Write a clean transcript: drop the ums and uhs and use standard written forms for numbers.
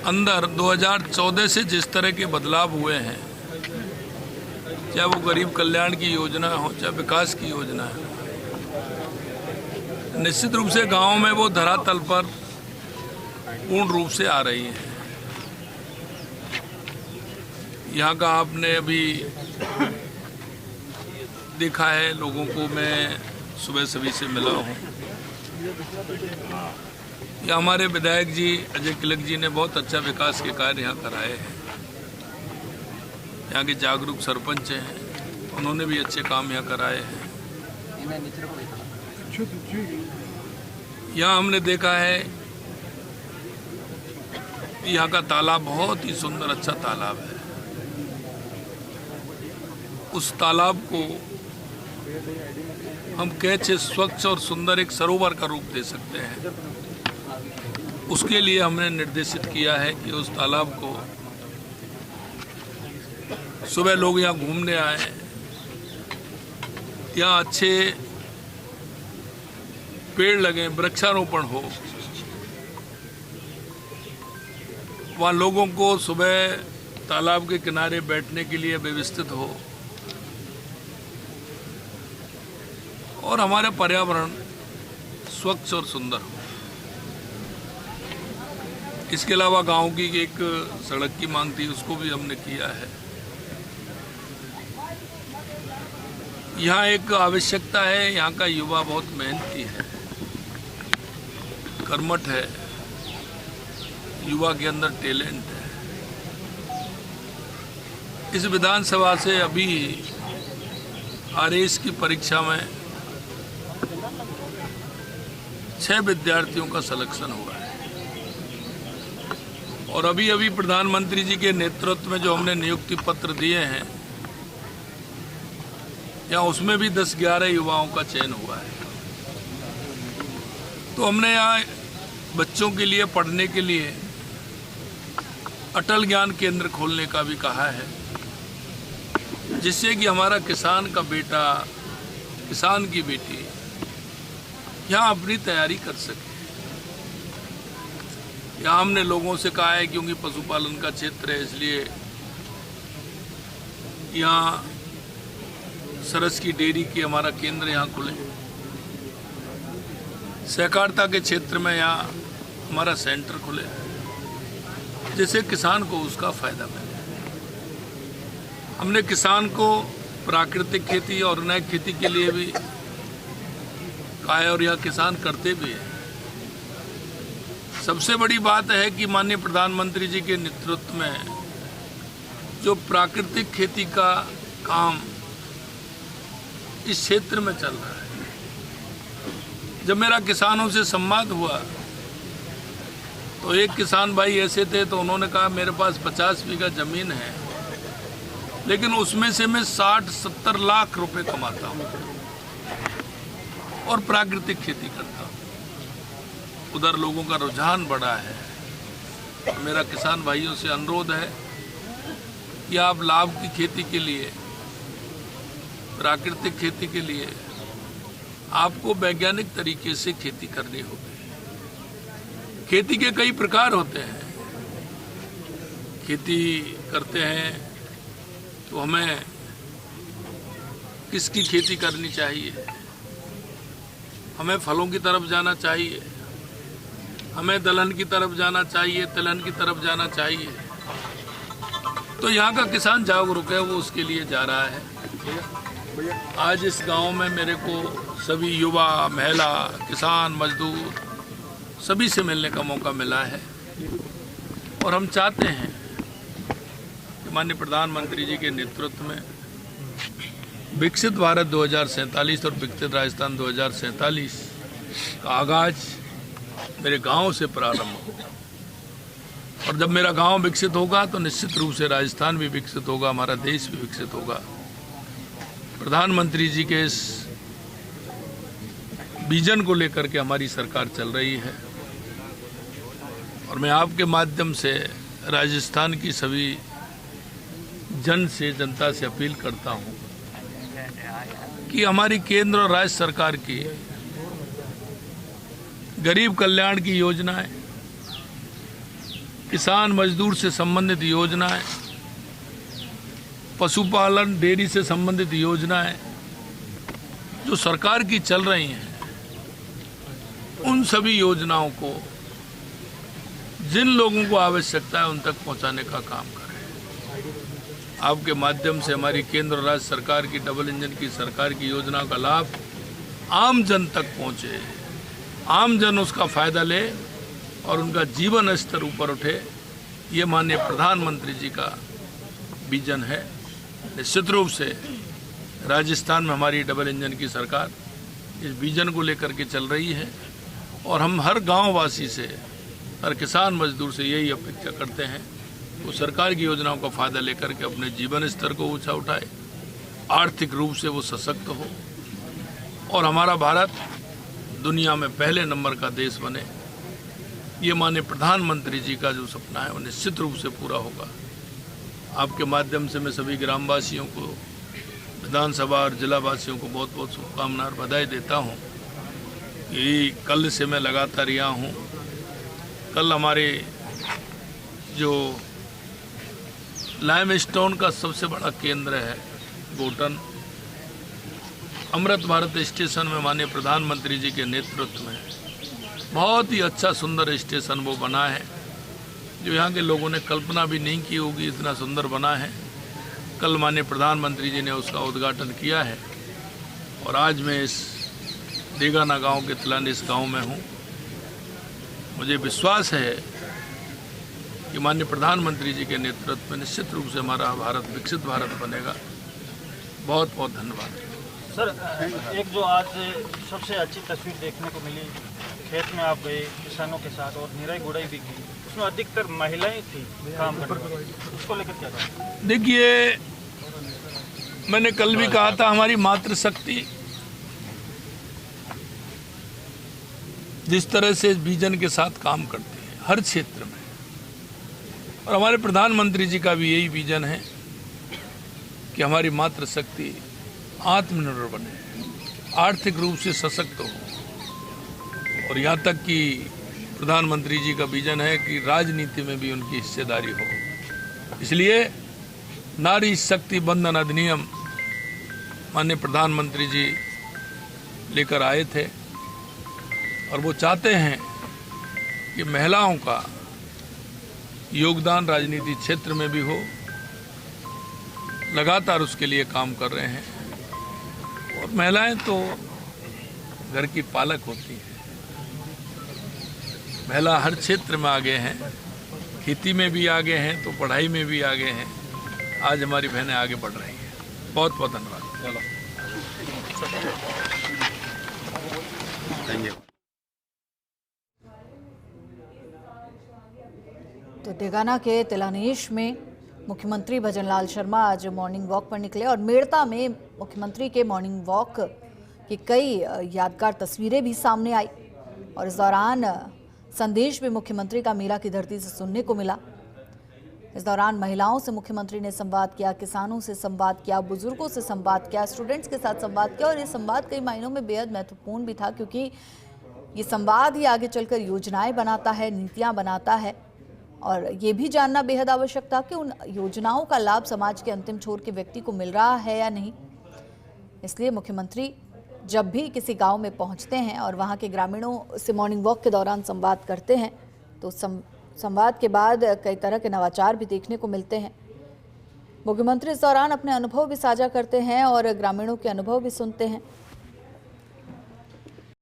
अंदर 2014 से जिस तरह के बदलाव हुए हैं, चाहे वो गरीब कल्याण की योजना हो, चाहे विकास की योजना है, निश्चित रूप से गांव में वो धरातल पर पूर्ण रूप से आ रही है। यहाँ का आपने अभी देखा है, लोगों को मैं सुबह सभी से मिला हूँ। या हमारे विधायक जी अजय किलक जी ने बहुत अच्छा विकास के कार्य यहाँ कराए हैं। यहाँ के जागरूक सरपंच हैं, उन्होंने भी अच्छे काम यहाँ कराए हैं। यहाँ हमने देखा है, यहाँ का तालाब बहुत ही सुंदर अच्छा तालाब है। उस तालाब को हम कैसे स्वच्छ और सुंदर एक सरोवर का रूप दे सकते हैं, उसके लिए हमने निर्देशित किया है कि उस तालाब को सुबह लोग यहाँ घूमने आए, यहाँ अच्छे पेड़ लगे, वृक्षारोपण हो, वहाँ लोगों को सुबह तालाब के किनारे बैठने के लिए व्यवस्थित हो और हमारा पर्यावरण स्वच्छ और सुंदर हो। इसके अलावा गांव की एक सड़क की मांग थी, उसको भी हमने किया है। यहाँ एक आवश्यकता है, यहाँ का युवा बहुत मेहनती है, कर्मठ है, युवा के अंदर टैलेंट है। इस विधानसभा से अभी आरएएस की परीक्षा में 6 विद्यार्थियों का सिलेक्शन हुआ है और अभी अभी प्रधानमंत्री जी के नेतृत्व में जो हमने नियुक्ति पत्र दिए हैं, या उसमें भी 10-11 युवाओं का चयन हुआ है। तो हमने यहाँ बच्चों के लिए पढ़ने के लिए अटल ज्ञान केंद्र खोलने का भी कहा है, जिससे कि हमारा किसान का बेटा, किसान की बेटी यहाँ अपनी तैयारी कर सके। यहाँ हमने लोगों से कहा है, क्योंकि पशुपालन का क्षेत्र है, इसलिए यहाँ सरस की डेयरी की हमारा केंद्र यहाँ खुले। सहकारिता के क्षेत्र में यहाँ हमारा सेंटर खुले, जिससे किसान को उसका फायदा मिले। हमने किसान को प्राकृतिक खेती और नई खेती के लिए भी कहा है और यह किसान करते भी हैं। सबसे बड़ी बात है कि माननीय प्रधानमंत्री जी के नेतृत्व में जो प्राकृतिक खेती का काम इस क्षेत्र में चल रहा है। जब मेरा किसानों से संवाद हुआ तो एक किसान भाई ऐसे थे, तो उन्होंने कहा मेरे पास 50 बीघा जमीन है, लेकिन उसमें से मैं 60-70 लाख रुपए कमाता हूँ और प्राकृतिक खेती करता हूँ। उधर लोगों का रुझान बढ़ा है। मेरा किसान भाइयों से अनुरोध है कि आप लाभ की खेती के लिए, प्राकृतिक खेती के लिए आपको वैज्ञानिक तरीके से खेती करनी होगी। खेती के कई प्रकार होते हैं। खेती करते हैं तो हमें किसकी खेती करनी चाहिए? हमें फलों की तरफ जाना चाहिए, हमें दलहन की तरफ जाना चाहिए, तिलहन की तरफ जाना चाहिए। तो यहाँ का किसान जागरूक है, वो उसके लिए जा रहा है। आज इस गांव में मेरे को सभी युवा, महिला, किसान, मजदूर सभी से मिलने का मौका मिला है और हम चाहते हैं कि माननीय प्रधानमंत्री जी के नेतृत्व में विकसित भारत 2047 और विकसित राजस्थान 2047 का आगाज मेरे गांव से प्रारंभ हो। और जब मेरा गांव विकसित होगा तो निश्चित रूप से राजस्थान भी विकसित होगा, हमारा देश भी विकसित होगा। प्रधानमंत्री जी के इस विजन को लेकर के हमारी सरकार चल रही है और मैं आपके माध्यम से राजस्थान की सभी जनता से अपील करता हूं कि हमारी केंद्र और राज्य सरकार की गरीब कल्याण की योजनाएं किसान मजदूर से संबंधित योजनाएं, पशुपालन डेयरी से संबंधित योजनाएं जो सरकार की चल रही हैं, उन सभी योजनाओं को जिन लोगों को आवश्यकता है उन तक पहुंचाने का काम करें। आपके माध्यम से हमारी केंद्र और राज्य सरकार की डबल इंजन की सरकार की योजना का लाभ आम जन तक पहुंचे, आम जन उसका फायदा ले और उनका जीवन स्तर ऊपर उठे, ये माननीय प्रधानमंत्री जी का विजन है। निश्चित रूप से राजस्थान में हमारी डबल इंजन की सरकार इस विजन को लेकर के चल रही है और हम हर गांव वासी से, हर किसान मजदूर से यही अपेक्षा करते हैं वो सरकार की योजनाओं का फायदा लेकर के अपने जीवन स्तर को ऊंचा उठाए, आर्थिक रूप से वो सशक्त हो और हमारा भारत दुनिया में पहले नंबर का देश बने। ये माननीय प्रधानमंत्री जी का जो सपना है वो निश्चित रूप से पूरा होगा। आपके माध्यम से मैं सभी ग्रामवासियों को, विधानसभा और जिला वासियों को बहुत बहुत शुभकामनाएं और बधाई देता हूँ। यही कल से मैं लगातार यहाँ हूँ। कल हमारे जो लाइमस्टोन का सबसे बड़ा केंद्र है गोटन, अमृत भारत स्टेशन में माननीय प्रधानमंत्री जी के नेतृत्व में बहुत ही अच्छा सुंदर स्टेशन वो बना है, जो यहाँ के लोगों ने कल्पना भी नहीं की होगी, इतना सुंदर बना है। कल माननीय प्रधानमंत्री जी ने उसका उद्घाटन किया है और आज मैं इस देगाना गांव के तिलानी गांव में हूँ। मुझे विश्वास है कि माननीय प्रधानमंत्री जी के नेतृत्व में निश्चित रूप से हमारा भारत विकसित भारत बनेगा। बहुत बहुत धन्यवाद। सर, एक जो आज सबसे अच्छी तस्वीर देखने को मिली, खेत में आप गए किसानों के साथ और निराई गुड़ाई भी की, उसमें अधिकतर महिलाएं थी काम करने वाली, उसको लेकर क्या था? देखिए, मैंने कल भी कहा था, हमारी मातृशक्ति जिस तरह से विजन के साथ काम करती है हर क्षेत्र में, और हमारे प्रधानमंत्री जी का भी यही विजन है कि हमारी मातृशक्ति आत्मनिर्भर बने, आर्थिक रूप से सशक्त हो। और यहाँ तक कि प्रधानमंत्री जी का विजन है कि राजनीति में भी उनकी हिस्सेदारी हो। इसलिए नारी शक्ति बंधन अधिनियम माननीय प्रधानमंत्री जी लेकर आए थे और वो चाहते हैं कि महिलाओं का योगदान राजनीति क्षेत्र में भी हो। लगातार उसके लिए काम कर रहे हैं और महिलाएं तो घर की पालक होती हैं। महिला हर क्षेत्र में आगे हैं, खेती में भी आगे हैं तो पढ़ाई में भी आगे हैं। आज हमारी बहनें आगे बढ़ रही हैं। बहुत बहुत धन्यवाद। तो देगाना के तिलानेश में मुख्यमंत्री भजनलाल शर्मा आज मॉर्निंग वॉक पर निकले और मेड़ता में मुख्यमंत्री के मॉर्निंग वॉक की कई यादगार तस्वीरें भी सामने आई और इस दौरान संदेश भी मुख्यमंत्री का मेला की धरती से सुनने को मिला। इस दौरान महिलाओं से मुख्यमंत्री ने संवाद किया, किसानों से संवाद किया, बुजुर्गों से संवाद किया, स्टूडेंट्स के साथ संवाद किया और ये संवाद कई मायनों में बेहद महत्वपूर्ण भी था, क्योंकि ये संवाद ही आगे चलकर योजनाएं बनाता है, नीतियां बनाता है। और ये भी जानना बेहद आवश्यक था कि उन योजनाओं का लाभ समाज के अंतिम छोर के व्यक्ति को मिल रहा है या नहीं। इसलिए मुख्यमंत्री जब भी किसी गांव में पहुंचते हैं और वहां के ग्रामीणों से मॉर्निंग वॉक के दौरान संवाद करते हैं तो संवाद के बाद कई तरह के नवाचार भी देखने को मिलते हैं। मुख्यमंत्री इस दौरान अपने अनुभव भी साझा करते हैं और ग्रामीणों के अनुभव भी सुनते हैं।